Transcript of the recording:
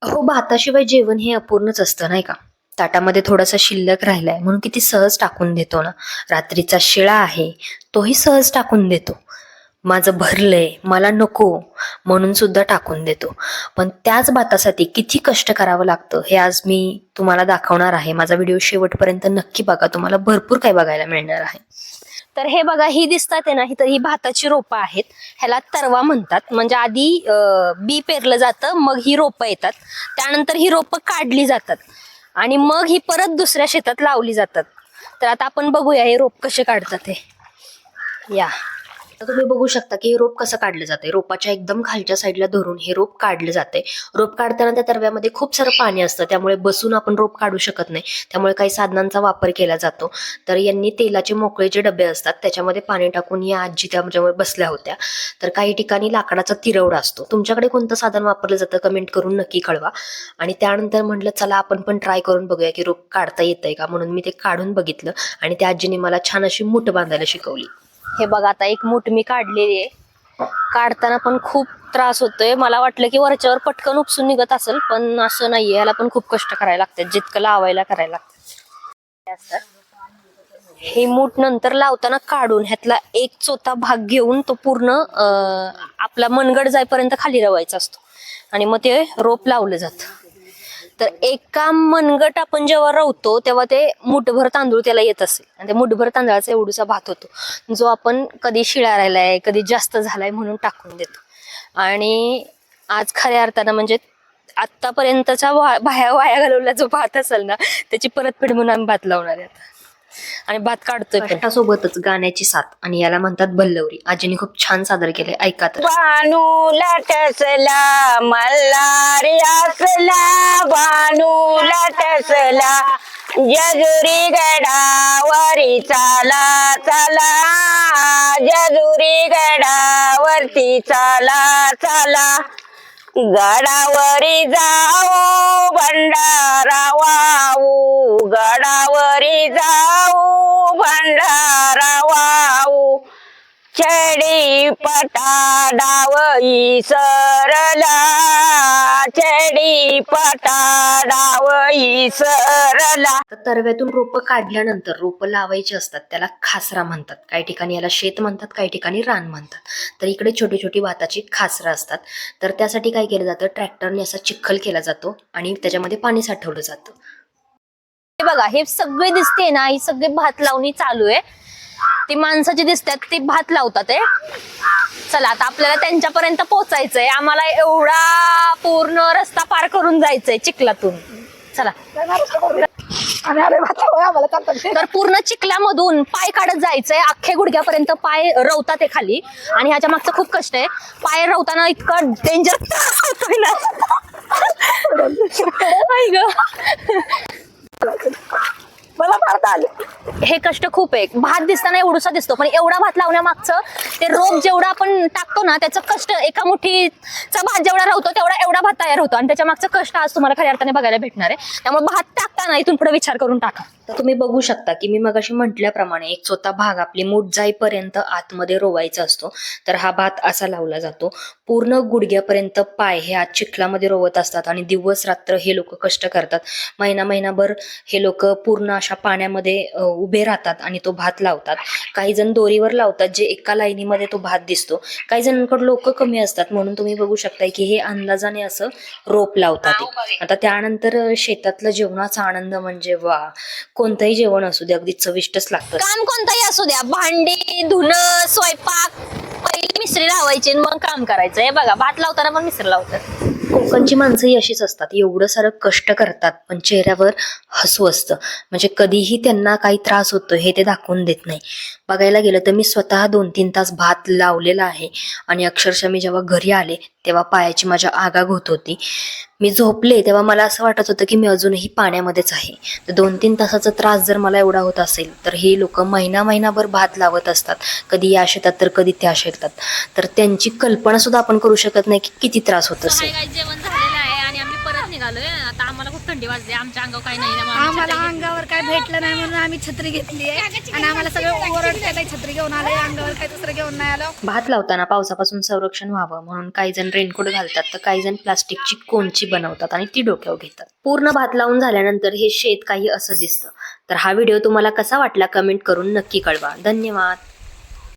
हो, भाताशिवाय जेवण हे अपूर्णच असतं नाही का? ताटामध्ये थोडासा शिल्लक राहिलाय म्हणून किती सहज टाकून देतो ना. रात्रीचा शिळा आहे तोही सहज टाकून देतो. माझं भरलंय मला नको म्हणून सुद्धा टाकून देतो. पण त्याच भातासाठी किती कष्ट करावं लागतं हे आज मी तुम्हाला दाखवणार आहे. माझा व्हिडिओ शेवटपर्यंत नक्की बघा, तुम्हाला भरपूर काही बघायला मिळणार आहे. तर हे बघा, ही दिसतात आहे ना, ही भाताची रोपं आहेत. ह्याला तरवा म्हणतात. म्हणजे आधी बी पेरलं जातं, मग ही रोपं येतात. त्यानंतर ही रोपं काढली जातात आणि मग ही परत दुसऱ्या शेतात लावली जातात. तर आता आपण बघूया हे रोप कसे काढतात हे. या आता तुम्ही बघू शकता की हे रोप कसं काढलं जाते. रोपाच्या एकदम खालच्या साईडला धरून हे रोप काढलं जाते. रोप काढताना त्या तरव्यामध्ये खूप सारं पाणी असतं, त्यामुळे बसून आपण रोप काढू शकत नाही. त्यामुळे काही साधनांचा वापर केला जातो. तर यांनी तेलाचे मोकळे जे डबे असतात त्याच्यामध्ये पाणी टाकून या आजी त्याच्यामुळे बसल्या होत्या. तर काही ठिकाणी लाकडाचा तिरवडा असतो. तुमच्याकडे कोणतं साधन वापरलं जातं कमेंट करून नक्की कळवा. आणि त्यानंतर म्हटलं चला आपण पण ट्राय करून बघूया की रोप काढता येतंय का, म्हणून मी ते काढून बघितलं आणि त्या आजीने मला छान अशी मूठ बांधायला शिकवली. हे बघा, आता एक मूठ मी काढलेली आहे. काढताना पण खूप त्रास होतोय. मला वाटलं की वरच्यावर पटकन उपसून निघत असेल, पण असं नाहीये. याला पण खूप कष्ट करायला लागतात, जितकं लावायला करायला लागतं. हे मूठ नंतर लावताना काढून ह्यातला एक चौथा भाग घेऊन तो पूर्ण आपला मनगड जाईपर्यंत खाली रवायचा असतो आणि मग ते रोप लावलं जातं. तर एका मनगट आपण जेव्हा रवतो तेव्हा ते मुठभर तांदूळ त्याला येत असेल आणि ते मुठभर तांदळाचा एवढूसा भात होतो, जो आपण कधी शिळा राहिलाय कधी जास्त झालाय म्हणून टाकून देतो. आणि आज खऱ्या अर्थानं म्हणजे आतापर्यंतचा वाया घालवला जो भात असेल ना, त्याची परतफेड म्हणून आम्ही भात लावणार आहे आता. आणि भात काढतोय पण. कष्टासोबतच गाण्याची साथ आणि याला म्हणतात बल्लवरी. आजीने खूप छान सादर केले, ऐका तर. बानूला टसला मल्हारी असला, बानूला टसला जेजुरी गडावरी चाला चाला, जेजुरी गडावरती चाला चाला, गडावरी जाऊ भंडारा वाहू, गडावरी जाऊ भंडारा वाहू, चढी पटाडावई सरला, चढी पटाडावई सरला. तर तरव्यातून रोपं काढल्यानंतर रोपं लावायची असतात, त्याला खासरा म्हणतात. काही ठिकाणी याला शेत म्हणतात, काही ठिकाणी रान म्हणतात. तर इकडे छोटी छोटी भाताची खासरा असतात. तर त्यासाठी काय केलं जातं, ट्रॅक्टरने असा चिखल केला जातो आणि त्याच्यामध्ये पाणी साठवलं जातं. हे बघा, हे सगळे दिसते ना, ही सगळी भात लावणी चालू आहे. ती माणसाची दिसतात, ती भात लावतात आहे. चला आता आपल्याला त्यांच्यापर्यंत पोहोचायचंय. आम्हाला एवढा पूर्ण रस्ता पार करून जायचंय चिखलातून. चला. तर पूर्ण चिखलामधून पाय काढत जायचंय. अख्खे गुडघ्यापर्यंत पाय रवतात आहे खाली आणि ह्याच्या मागचं खूप कष्ट आहे. पाय रवताना इतकं डेंजर त्रास होतोय ना. मला मारता आले. हे कष्ट खूप आहे. भात दिसताना एवढूसा दिसतो, पण एवढा भात लावण्यामागचं ते रोप जेवढा आपण टाकतो ना, त्याचं कष्ट, एका मुठीचा भात जेवढा राहतो तेवढा एवढा भात तयार होतो आणि त्याच्या मागचं कष्ट आज तुम्हाला खऱ्या अर्थाने बघायला भेटणार आहे. त्यामुळे भात टाकताना इथून पुढे विचार करून टाका. तर तुम्ही बघू शकता की मी मगाशी म्हटल्याप्रमाणे एक चौथा भाग आपली मूठ जाईपर्यंत आतमध्ये रोवायचा असतो. तर हा भात असा लावला जातो. पूर्ण गुडघ्यापर्यंत पाय हे आत चिखलामध्ये रोवत असतात आणि दिवस रात्र हे लोक कष्ट करतात. महिनाभर हे लोक पूर्ण अशा पाण्यामध्ये उभे राहतात आणि तो भात लावतात. काही जण दोरीवर लावतात, जे एका लाईनीमध्ये तो भात दिसतो. काही जणांकडे लोक कमी असतात म्हणून तुम्ही बघू शकताय की हे अंदाजाने असं रोप लावतात. आता त्यानंतर शेतातलं जेवणाचा आनंद म्हणजे वा, कोणतंही जेवण असू दे अगदी चविष्टच लागतं. काम कोणतंही असू द्या, भांडी धुणं स्वयंपाक, पहिली मिस्त्री लावायची मग काम करायचं. हे बघा, भात लावताना पण मिस्त्री लावतात. कोकणची माणसंही अशीच असतात, एवढं सारं कष्ट करतात पण चेहऱ्यावर हसू असतं. म्हणजे कधीही त्यांना काही त्रास होतो हे ते दाखवून देत नाही. बघायला गेलं तर मी स्वतः 2-3 तास भात लावलेला आहे आणि अक्षरशः मी जेव्हा घरी आले तेव्हा पायाची माझ्या आगाग होत होती. मी झोपले तेव्हा मला असं वाटत होतं की मी अजूनही पाण्यामध्येच आहे. तर 2-3 तासाचा त्रास जर मला एवढा होत असेल तर हे लोक महिनाभर भात लावत असतात, कधी या शेतात तर कधी त्या शेतात. तर त्यांची कल्पना सुद्धा आपण करू शकत नाही की किती त्रास होत असेल. जेवण झालेलं आहे आणि आम्ही परत निघालोय. आता आम्हाला खूप थंडी वाजते, आमच्या अंगावर काही नाही ना, आम्हाला अंगावर काय भेटलं नाही म्हणून आम्ही छत्री घेतली आहे आणि आम्हाला सगळं ओरडतात छत्री घेऊन आले, अंगावर काय दुसरं घेऊन नाही आलो. भात लावताना पावसापासून संरक्षण व्हावं म्हणून काही जण रेनकोट घालतात, तर काही जण प्लास्टिकची कोनची बनवतात आणि ती डोक्यावर घेतात. पूर्ण भात लावून झाल्यानंतर हे शेत काही असं दिसतं. तर हा व्हिडिओ तुम्हाला कसा वाटला कमेंट करून नक्की कळवा. धन्यवाद.